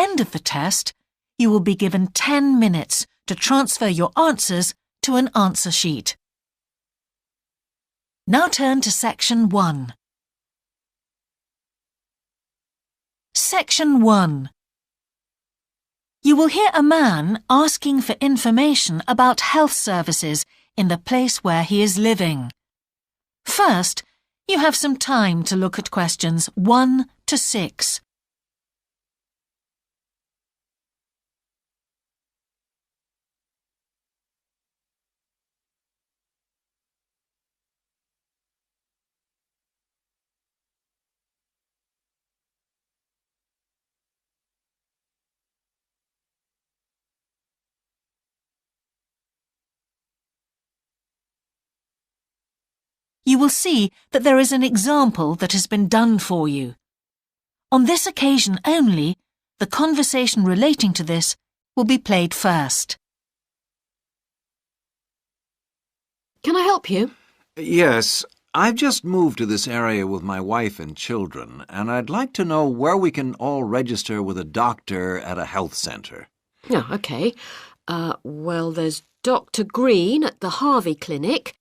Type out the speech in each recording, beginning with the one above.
end of the test, you will be given 10 minutes to transfer your answers to an answer sheet. Now turn to Section 1. Section 1. You will hear a man asking for information about health services in the place where he is living. First, you have some time to look at questions 1 to 6. You will see that there is an example that has been done for you. On this occasion only, the conversation relating to this will be played first. Can I help you? Yes, I've just moved to this area with my wife and children, and I'd like to know where we can all register with a doctor at a health centre. Oh, OK. Well, there's Dr. Green at the Harvey Clinic.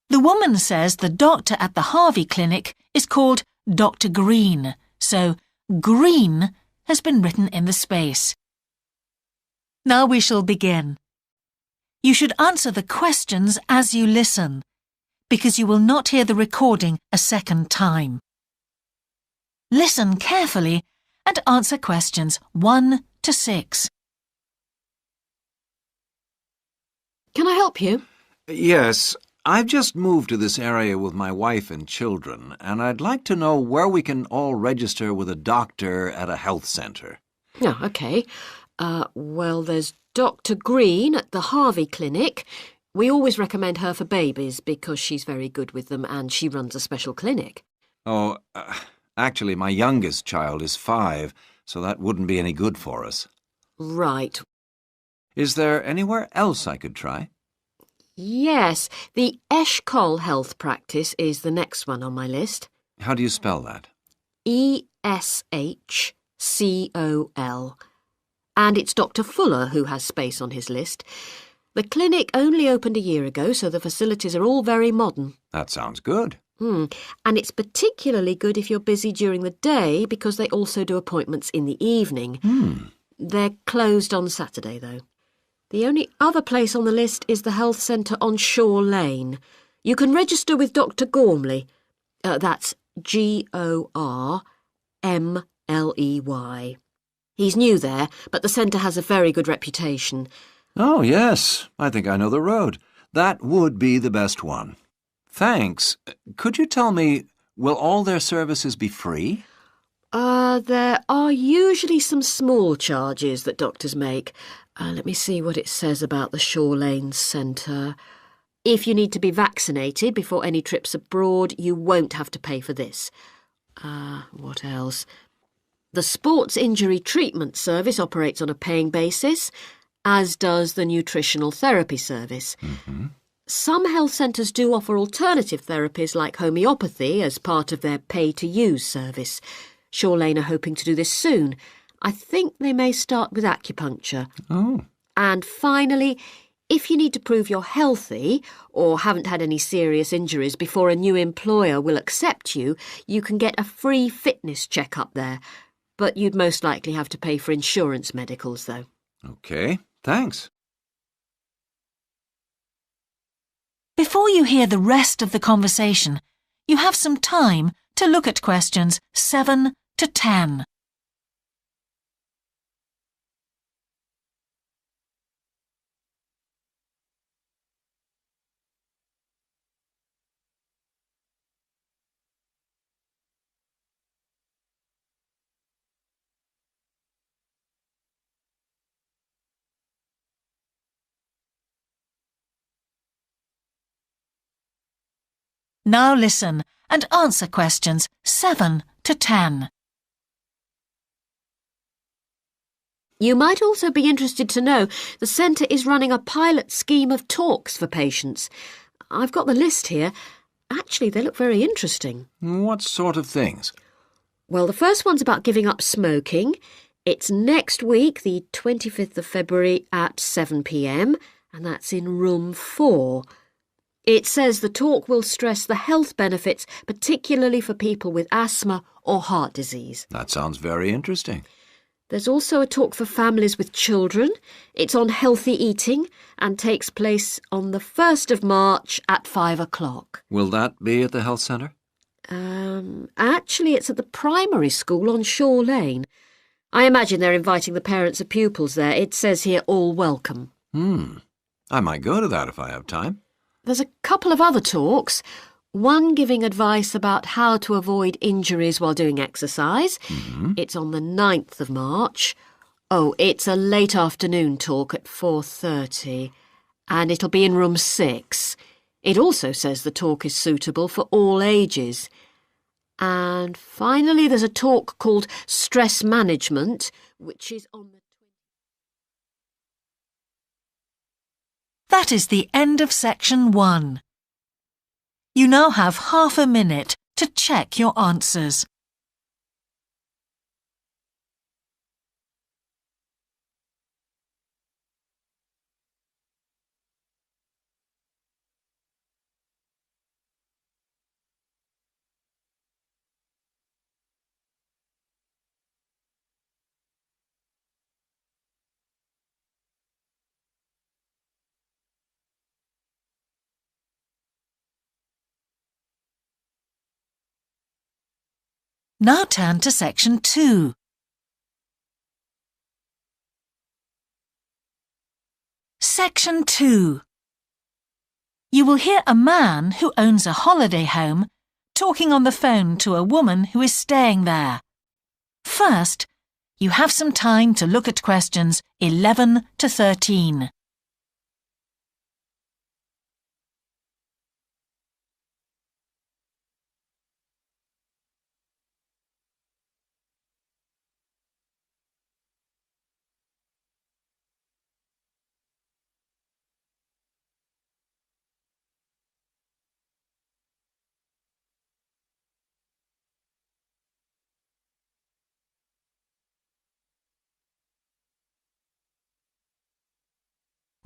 The woman says the doctor at the Harvey Clinic is called Dr. Green, so Green has been written in the space. Now we shall begin. You should answer the questions as you listen, because you will not hear the recording a second time. Listen carefully and answer questions 1 to 6. Can I help you? Yes, I've just moved to this area with my wife and children, and I'd like to know where we can all register with a doctor at a health centre. Oh, OK. Well, there's Dr. Green at the Harvey Clinic. We always recommend her for babies because she's very good with them and she runs a special clinic. Oh, actually, my youngest child is 5, so that wouldn't be any good for us. Right. Is there anywhere else I could try? Yes, the Eshcol Health Practice is the next one on my list. How do you spell that? Eshcol. And it's Dr. Fuller who has space on his list. The clinic only opened a year ago, so the facilities are all very modern. That sounds good. And it's particularly good if you're busy during the day because they also do appointments in the evening. They're closed on Saturday, though. The only other place on the list is the health centre on Shore Lane. You can register with Dr. Gormley. That's Gormley. He's new there, but the centre has a very good reputation. Oh, yes. I think I know the road. That would be the best one. Thanks. Could you tell me, will all their services be free? There are usually some small charges that doctors make. Let me see what it says about the Shore Lane Centre. If you need to be vaccinated before any trips abroad, you won't have to pay for this. What else? The Sports Injury Treatment Service operates on a paying basis, as does the Nutritional Therapy Service. Some health centres do offer alternative therapies like homeopathy as part of their pay-to-use service. Shore Lane are hoping to do this soon. I think they may start with acupuncture. Oh. And finally, if you need to prove you're healthy or haven't had any serious injuries before a new employer will accept you, you can get a free fitness check-up there. But you'd most likely have to pay for insurance medicals, though. OK, thanks. Before you hear the rest of the conversation, you have some time to look at questions 7 to 10. Now listen and answer questions 7 to 10. You might also be interested to know the centre is running a pilot scheme of talks for patients. I've got the list here. Actually, they look very interesting. What sort of things? Well, the first one's about giving up smoking. It's next week, the 25th of February at 7 p.m, and that's in room 4. It says the talk will stress the health benefits, particularly for people with asthma or heart disease. That sounds very interesting. There's also a talk for families with children. It's on healthy eating and takes place on the 1st of March at 5 o'clock. Will that be at the health centre? Actually, it's at the primary school on Shore Lane. I imagine they're inviting the parents of pupils there. It says here, all welcome. I might go to that if I have time. There's a couple of other talks. One giving advice about how to avoid injuries while doing exercise. It's on the 9th of March. Oh, it's a late afternoon talk at 4:30. And it'll be in room 6. It also says the talk is suitable for all ages. And finally, there's a talk called Stress Management, which is on the... That is the end of section 1. You now have half a minute to check your answers. Now turn to section 2. Section 2. You will hear a man who owns a holiday home talking on the phone to a woman who is staying there. First, you have some time to look at questions 11 to 13.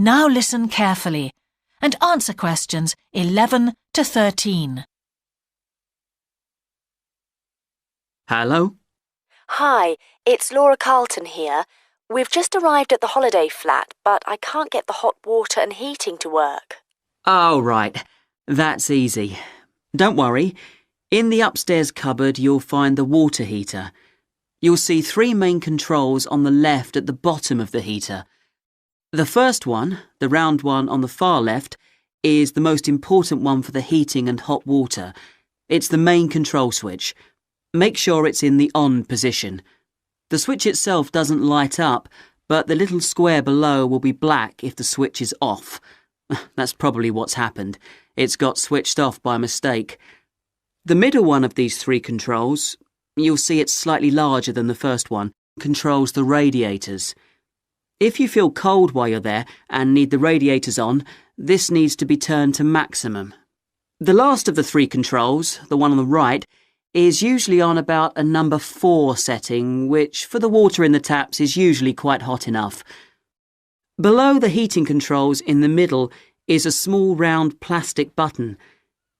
Now listen carefully and answer questions 11 to 13. Hello? Hi, it's Laura Carlton here. We've just arrived at the holiday flat, but I can't get the hot water and heating to work. Oh, right. That's easy. Don't worry. In the upstairs cupboard, you'll find the water heater. You'll see 3 main controls on the left at the bottom of the heater. The first one, the round one on the far left, is the most important one for the heating and hot water. It's the main control switch. Make sure it's in the on position. The switch itself doesn't light up, but the little square below will be black if the switch is off. That's probably what's happened. It's got switched off by mistake. The middle one of these 3 controls, you'll see it's slightly larger than the first one, controls the radiators. If you feel cold while you're there and need the radiators on, this needs to be turned to maximum. The last of the 3 controls, the one on the right, is usually on about a number 4 setting, which for the water in the taps is usually quite hot enough. Below the heating controls in the middle is a small round plastic button.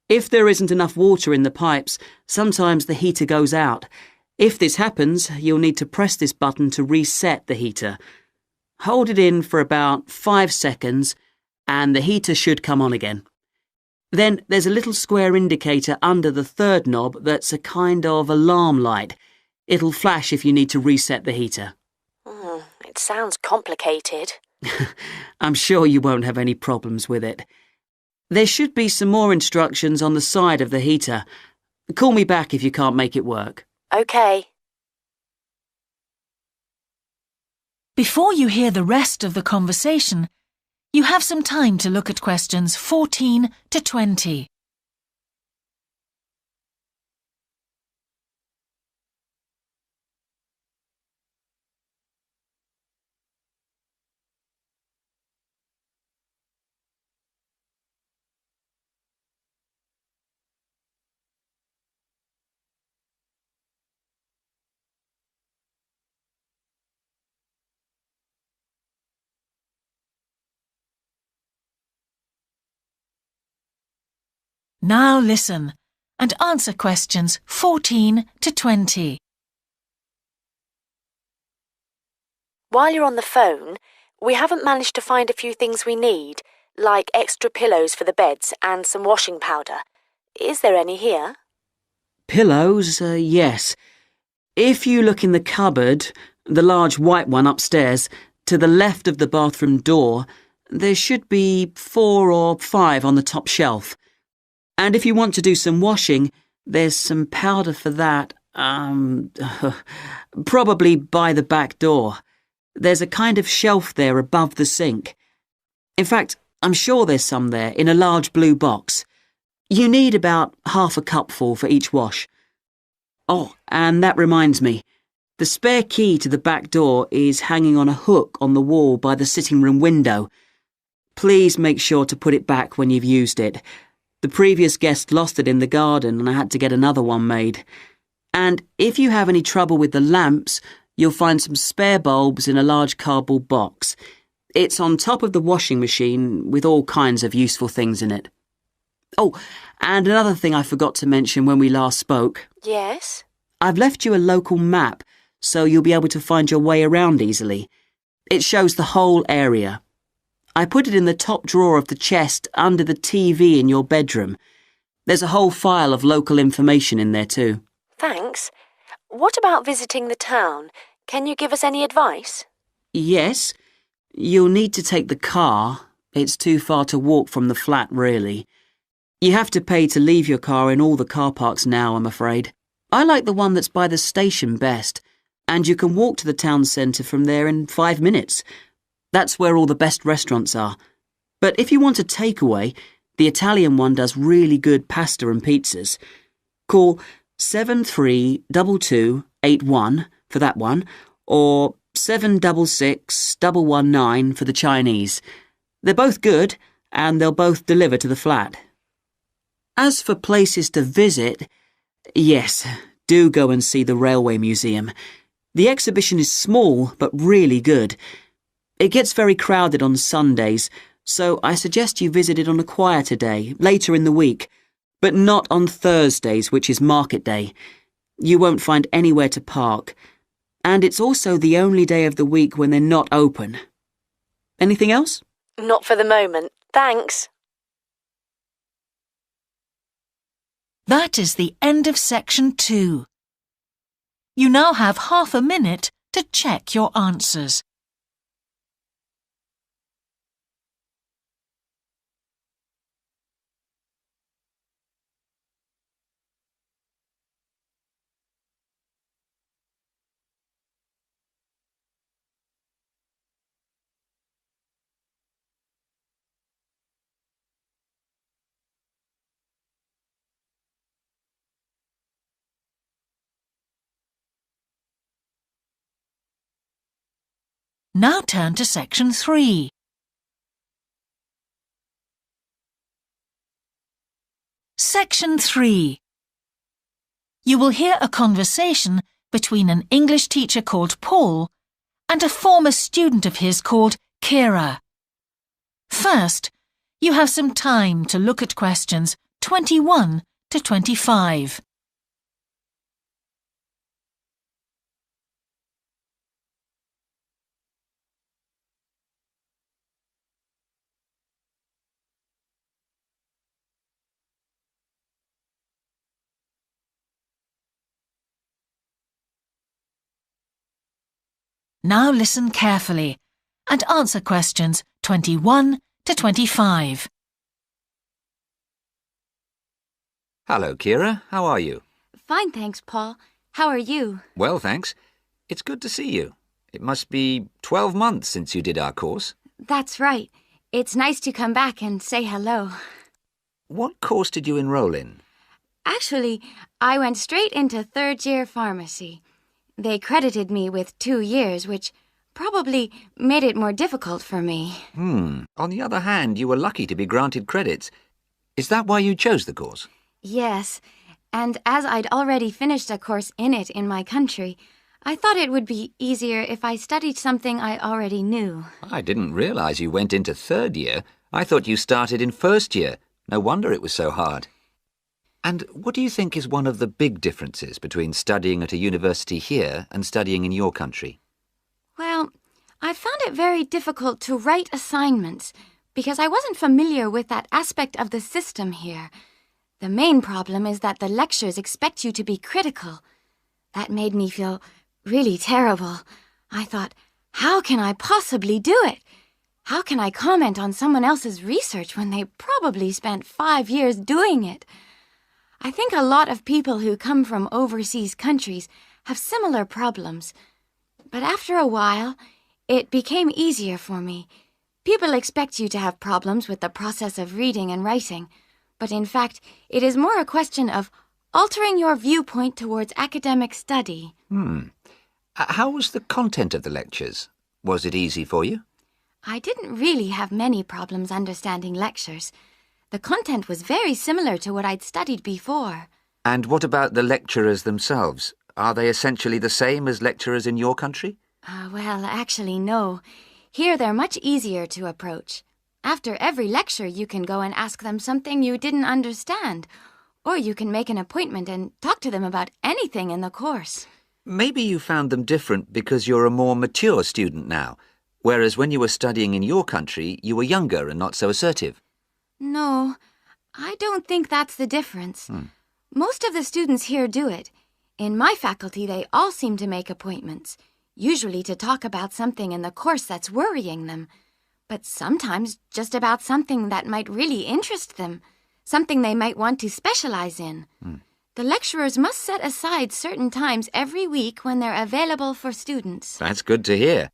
If there isn't enough water in the pipes, sometimes the heater goes out. If this happens, you'll need to press this button to reset the heater. Hold it in for about 5 seconds and the heater should come on again. Then there's a little square indicator under the 3rd knob that's a kind of alarm light. It'll flash if you need to reset the heater. It sounds complicated. I'm sure you won't have any problems with it. There should be some more instructions on the side of the heater. Call me back if you can't make it work. OK. Before you hear the rest of the conversation, you have some time to look at questions 14 to 20. Now listen and answer questions 14 to 20. While you're on the phone, we haven't managed to find a few things we need, like extra pillows for the beds and some washing powder. Is there any here? Pillows, yes. If you look in the cupboard, the large white one upstairs, to the left of the bathroom door, there should be 4 or 5 on the top shelf. And if you want to do some washing, there's some powder for that, probably by the back door. There's a kind of shelf there above the sink. In fact, I'm sure there's some there in a large blue box. You need about half a cupful for each wash. Oh, and that reminds me. The spare key to the back door is hanging on a hook on the wall by the sitting room window. Please make sure to put it back when you've used it. The previous guest lost it in the garden and I had to get another one made. And if you have any trouble with the lamps, you'll find some spare bulbs in a large cardboard box. It's on top of the washing machine with all kinds of useful things in it. Oh, and another thing I forgot to mention when we last spoke. Yes? I've left you a local map so you'll be able to find your way around easily. It shows the whole area. I put it in the top drawer of the chest under the TV in your bedroom. There's a whole file of local information in there too. Thanks. What about visiting the town? Can you give us any advice? Yes. You'll need to take the car. It's too far to walk from the flat, really. You have to pay to leave your car in all the car parks now, I'm afraid. I like the one that's by the station best, and you can walk to the town centre from there in 5 minutes. That's where all the best restaurants are. But if you want a takeaway, the Italian one does really good pasta and pizzas. Call 732281 for that one, or 766119 for the Chinese. They're both good, and they'll both deliver to the flat. As for places to visit, yes, do go and see the Railway Museum. The exhibition is small, but really good. It gets very crowded on Sundays, so I suggest you visit it on a quieter day, later in the week, but not on Thursdays, which is market day. You won't find anywhere to park, and it's also the only day of the week when they're not open. Anything else? Not for the moment. Thanks. That is the end of section 2. You now have half a minute to check your answers. Now turn to section 3. Section 3. You will hear a conversation between an English teacher called Paul and a former student of his called Kira. First, you have some time to look at questions 21 to 25. Now listen carefully and answer questions 21 to 25. Hello, Kira. How are you? Fine, thanks, Paul. How are you? Well, thanks. It's good to see you. It must be 12 months since you did our course. That's right. It's nice to come back and say hello. What course did you enroll in? Actually, I went straight into third-year pharmacy. They credited me with 2 years, which probably made it more difficult for me. On the other hand, you were lucky to be granted credits. Is that why you chose the course? Yes, and as I'd already finished a course in it in my country, I thought it would be easier if I studied something I already knew. I didn't realize you went into third year. I thought you started in first year. No wonder it was so hard. And what do you think is one of the big differences between studying at a university here and studying in your country? Well, I found it very difficult to write assignments because I wasn't familiar with that aspect of the system here. The main problem is that the lectures expect you to be critical. That made me feel really terrible. I thought, how can I possibly do it? How can I comment on someone else's research when they probably spent 5 years doing it? I think a lot of people who come from overseas countries have similar problems. But after a while, it became easier for me. People expect you to have problems with the process of reading and writing, but in fact, it is more a question of altering your viewpoint towards academic study. How was the content of the lectures? Was it easy for you? I didn't really have many problems understanding lectures. The content was very similar to what I'd studied before. And what about the lecturers themselves? Are they essentially the same as lecturers in your country? Well, actually, no. Here they're much easier to approach. After every lecture, you can go and ask them something you didn't understand, or you can make an appointment and talk to them about anything in the course. Maybe you found them different because you're a more mature student now, whereas when you were studying in your country, you were younger and not so assertive. No, I don't think that's the difference. Most of the students here do it. In my faculty, they all seem to make appointments, usually to talk about something in the course that's worrying them, but sometimes just about something that might really interest them, something they might want to specialize in. The lecturers must set aside certain times every week when they're available for students. That's good to hear.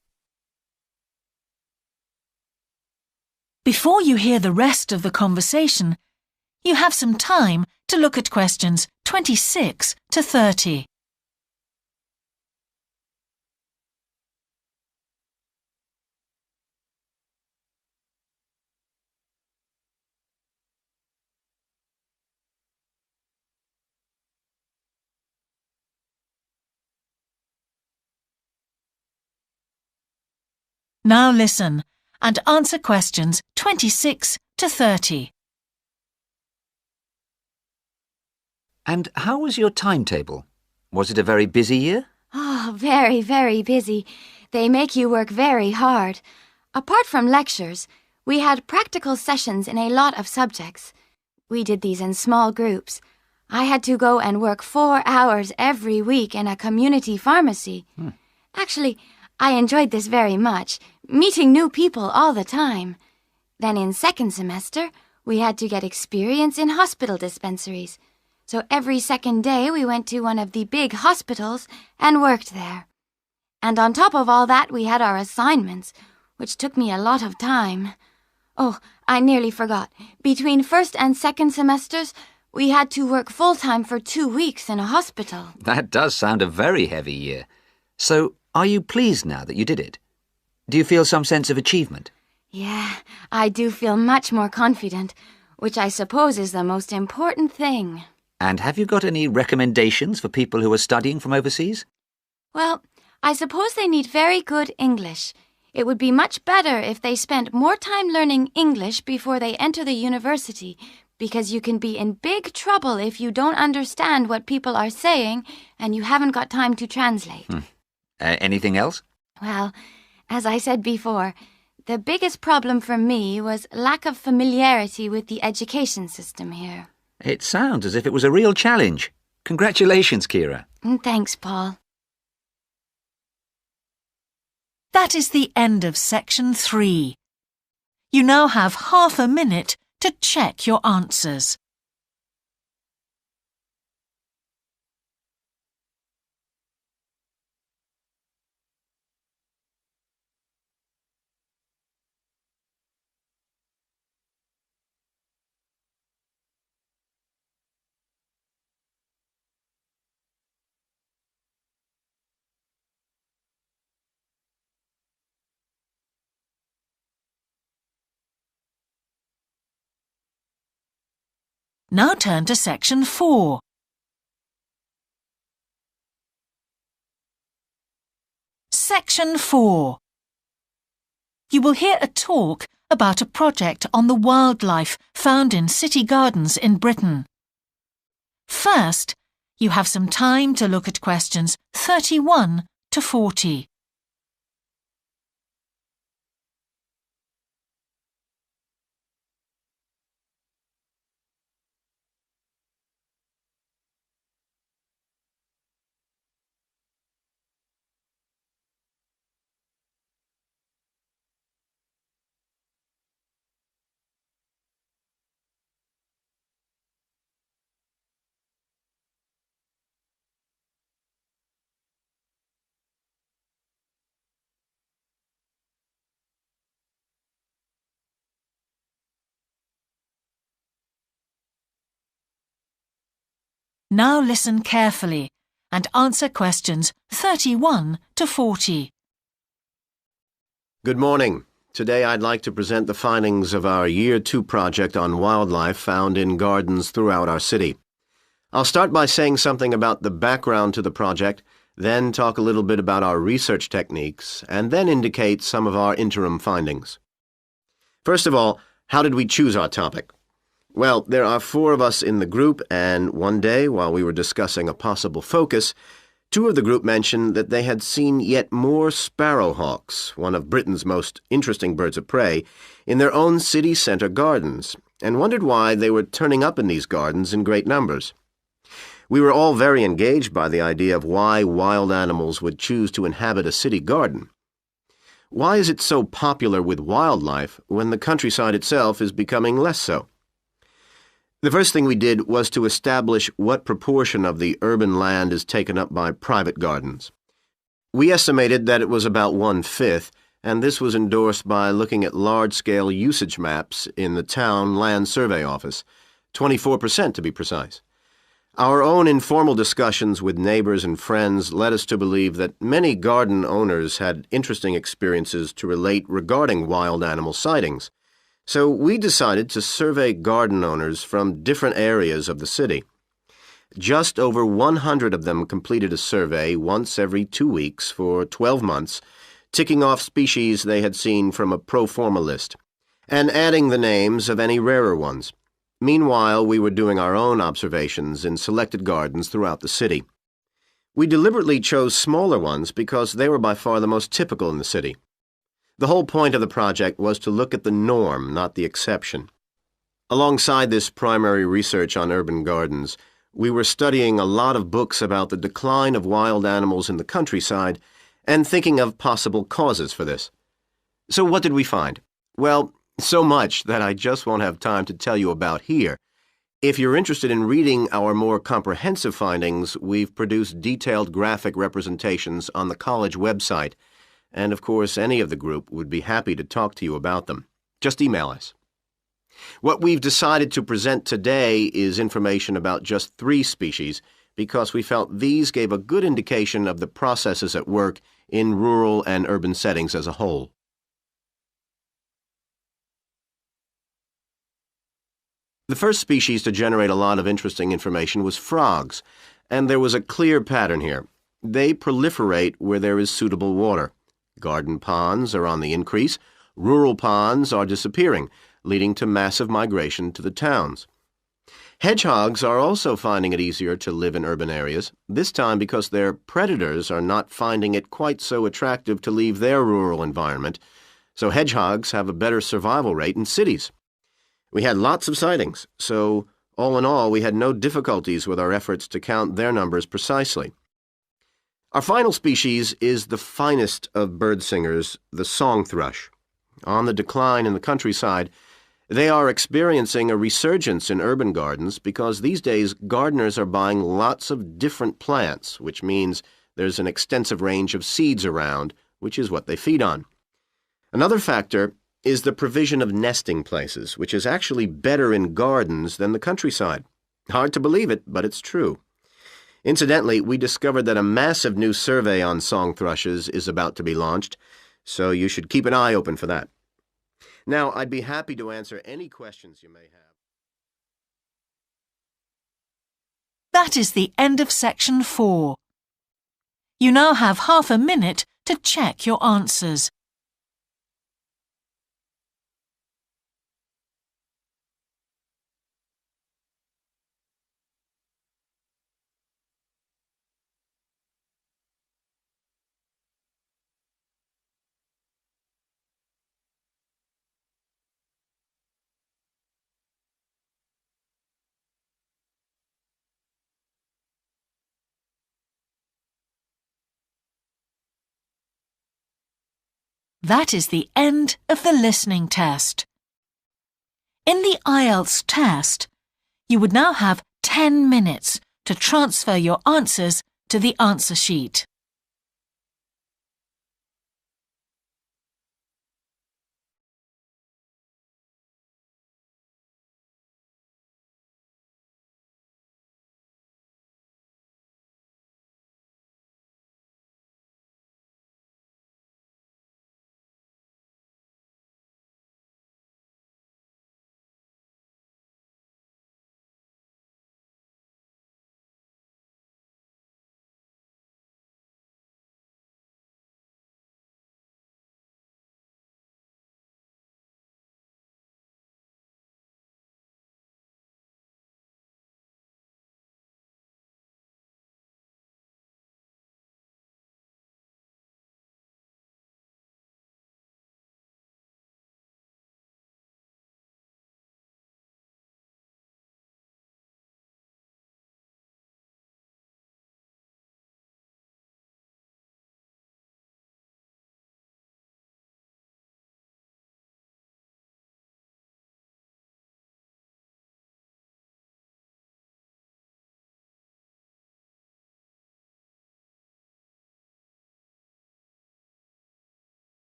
Before you hear the rest of the conversation, you have some time to look at questions 26 to 30. Now listen and answer questions 26 to 30. And how was your timetable? Was it a very busy year? Oh, very, very busy. They make you work very hard. Apart from lectures, we had practical sessions in a lot of subjects. We did these in small groups. I had to go and work 4 hours every week in a community pharmacy. Actually, I enjoyed this very much, meeting new people all the time. Then in second semester, we had to get experience in hospital dispensaries. So every second day we went to one of the big hospitals and worked there. And on top of all that, we had our assignments, which took me a lot of time. Oh, I nearly forgot. Between first and second semesters, we had to work full-time for 2 weeks in a hospital. That does sound a very heavy year. So, are you pleased now that you did it? Do you feel some sense of achievement? Yeah, I do feel much more confident, which I suppose is the most important thing. And have you got any recommendations for people who are studying from overseas? Well, I suppose they need very good English. It would be much better if they spent more time learning English before they enter the university, because you can be in big trouble if you don't understand what people are saying and you haven't got time to translate. Anything else? Well, as I said before, the biggest problem for me was lack of familiarity with the education system here. It sounds as if it was a real challenge. Congratulations, Kira. Thanks, Paul. That is the end of section 3. You now have half a minute to check your answers. Now turn to section 4. Section 4. You will hear a talk about a project on the wildlife found in city gardens in Britain. First, you have some time to look at questions 31 to 40. Now listen carefully and answer questions 31 to 40. Good morning. Today I'd like to present the findings of our Year 2 project on wildlife found in gardens throughout our city. I'll start by saying something about the background to the project, then talk a little bit about our research techniques, and then indicate some of our interim findings. First of all, how did we choose our topic? Well, there are 4 of us in the group, and one day, while we were discussing a possible focus, 2 of the group mentioned that they had seen yet more sparrowhawks, one of Britain's most interesting birds of prey, in their own city centre gardens, and wondered why they were turning up in these gardens in great numbers. We were all very engaged by the idea of why wild animals would choose to inhabit a city garden. Why is it so popular with wildlife when the countryside itself is becoming less so? The first thing we did was to establish what proportion of the urban land is taken up by private gardens. We estimated that it was about 1/5, and this was endorsed by looking at large-scale usage maps in the Town Land Survey Office, 24% to be precise. Our own informal discussions with neighbors and friends led us to believe that many garden owners had interesting experiences to relate regarding wild animal sightings. So we decided to survey garden owners from different areas of the city. Just over 100 of them completed a survey once every 2 weeks for 12 months, ticking off species they had seen from a pro forma list, and adding the names of any rarer ones. Meanwhile, we were doing our own observations in selected gardens throughout the city. We deliberately chose smaller ones because they were by far the most typical in the city. The whole point of the project was to look at the norm, not the exception. Alongside this primary research on urban gardens, we were studying a lot of books about the decline of wild animals in the countryside and thinking of possible causes for this. So what did we find? Well, so much that I just won't have time to tell you about here. If you're interested in reading our more comprehensive findings, we've produced detailed graphic representations on the college website. And, of course, any of the group would be happy to talk to you about them. Just email us. What we've decided to present today is information about just 3 species because we felt these gave a good indication of the processes at work in rural and urban settings as a whole. The first species to generate a lot of interesting information was frogs, and there was a clear pattern here. They proliferate where there is suitable water. Garden ponds are on the increase, rural ponds are disappearing, leading to massive migration to the towns. Hedgehogs are also finding it easier to live in urban areas, this time because their predators are not finding it quite so attractive to leave their rural environment, so hedgehogs have a better survival rate in cities. We had lots of sightings, so all in all we had no difficulties with our efforts to count their numbers precisely. Our final species is the finest of bird singers, the song thrush. On the decline in the countryside, they are experiencing a resurgence in urban gardens because these days gardeners are buying lots of different plants, which means there's an extensive range of seeds around, which is what they feed on. Another factor is the provision of nesting places, which is actually better in gardens than the countryside. Hard to believe it, but it's true. Incidentally, we discovered that a massive new survey on song thrushes is about to be launched, so you should keep an eye open for that. Now, I'd be happy to answer any questions you may have. That is the end of section 4. You now have half a minute to check your answers. That is the end of the listening test. In the Ielts test, you would now have 10 minutes to transfer your answers to the answer sheet.